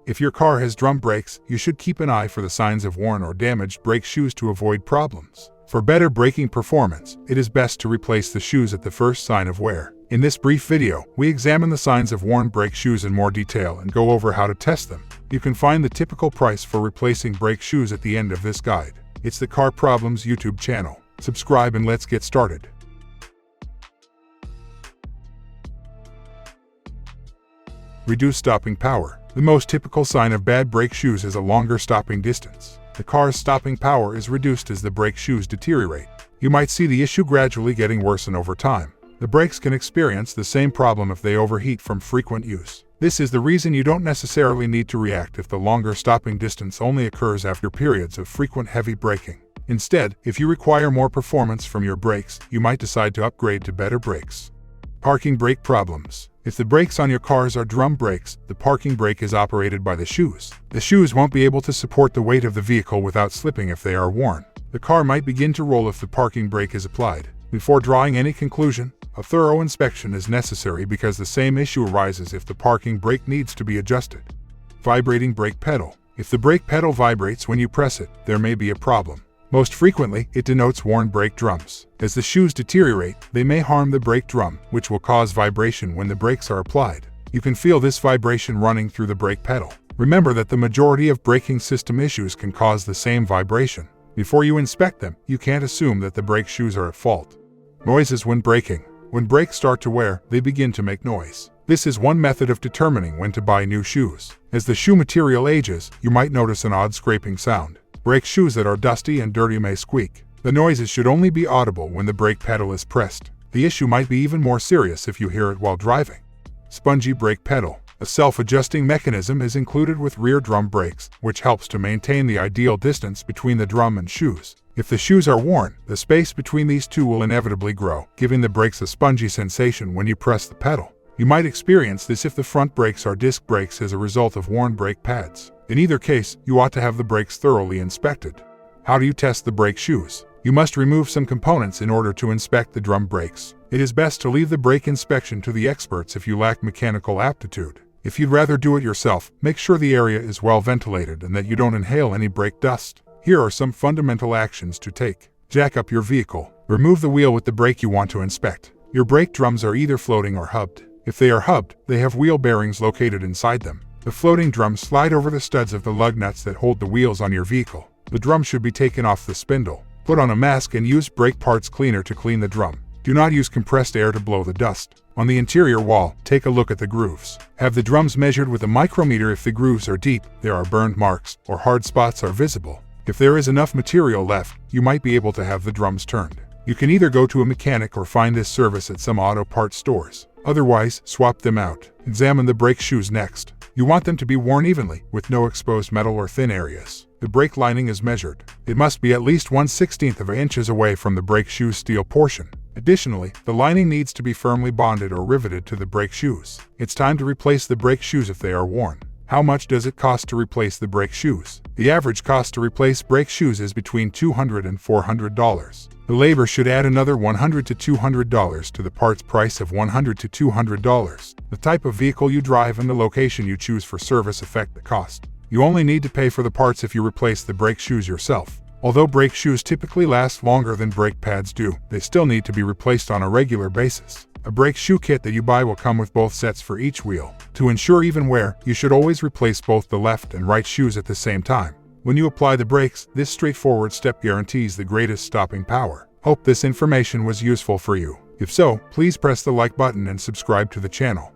If your car has drum brakes, you should keep an eye for the signs of worn or damaged brake shoes to avoid problems. For better braking performance, it is best to replace the shoes at the first sign of wear. In this brief video, we examine the signs of worn brake shoes in more detail and go over how to test them. You can find the typical price for replacing brake shoes at the end of this guide. It's the Car Problems YouTube channel. Subscribe and let's get started. Reduce stopping power. The most typical sign of bad brake shoes is a longer stopping distance. The car's stopping power is reduced as the brake shoes deteriorate. You might see the issue gradually getting worse over time. The brakes can experience the same problem if they overheat from frequent use. This is the reason you don't necessarily need to react if the longer stopping distance only occurs after periods of frequent heavy braking. Instead, if you require more performance from your brakes, you might decide to upgrade to better brakes. Parking brake problems. If the brakes on your cars are drum brakes, the parking brake is operated by the shoes. The shoes won't be able to support the weight of the vehicle without slipping if they are worn. The car might begin to roll if the parking brake is applied. Before drawing any conclusion, a thorough inspection is necessary because the same issue arises if the parking brake needs to be adjusted. Vibrating brake pedal. If the brake pedal vibrates when you press it, there may be a problem. Most frequently, it denotes worn brake drums. As the shoes deteriorate, they may harm the brake drum, which will cause vibration when the brakes are applied. You can feel this vibration running through the brake pedal. Remember that the majority of braking system issues can cause the same vibration. Before you inspect them, you can't assume that the brake shoes are at fault. Noises when braking. When brakes start to wear, they begin to make noise. This is one method of determining when to buy new shoes. As the shoe material ages, you might notice an odd scraping sound. Brake shoes that are dusty and dirty may squeak. The noises should only be audible when the brake pedal is pressed. The issue might be even more serious if you hear it while driving. Spongy brake pedal. A self-adjusting mechanism is included with rear drum brakes, which helps to maintain the ideal distance between the drum and shoes. If the shoes are worn, the space between these two will inevitably grow, giving the brakes a spongy sensation when you press the pedal. You might experience this if the front brakes are disc brakes as a result of worn brake pads. In either case, you ought to have the brakes thoroughly inspected. How do you test the brake shoes? You must remove some components in order to inspect the drum brakes. It is best to leave the brake inspection to the experts if you lack mechanical aptitude. If you'd rather do it yourself, make sure the area is well ventilated and that you don't inhale any brake dust. Here are some fundamental actions to take. Jack up your vehicle. Remove the wheel with the brake you want to inspect. Your brake drums are either floating or hubbed. If they are hubbed, they have wheel bearings located inside them. The floating drums slide over the studs of the lug nuts that hold the wheels on your vehicle. The drum should be taken off the spindle. Put on a mask and use brake parts cleaner to clean the drum. Do not use compressed air to blow the dust. On the interior wall, take a look at the grooves. Have the drums measured with a micrometer if the grooves are deep, there are burned marks, or hard spots are visible. If there is enough material left, you might be able to have the drums turned. You can either go to a mechanic or find this service at some auto parts stores. Otherwise, swap them out. Examine the brake shoes next. You want them to be worn evenly, with no exposed metal or thin areas. The brake lining is measured. It must be at least 1/16 of an inch away from the brake shoe's steel portion. Additionally, the lining needs to be firmly bonded or riveted to the brake shoes. It's time to replace the brake shoes if they are worn. How much does it cost to replace the brake shoes? The average cost to replace brake shoes is between $200 and $400. The labor should add another $100 to $200 to the parts price of $100 to $200. The type of vehicle you drive and the location you choose for service affect the cost. You only need to pay for the parts if you replace the brake shoes yourself. Although brake shoes typically last longer than brake pads do, they still need to be replaced on a regular basis. A brake shoe kit that you buy will come with both sets for each wheel. To ensure even wear, you should always replace both the left and right shoes at the same time. When you apply the brakes, this straightforward step guarantees the greatest stopping power. Hope this information was useful for you. If so, please press the like button and subscribe to the channel.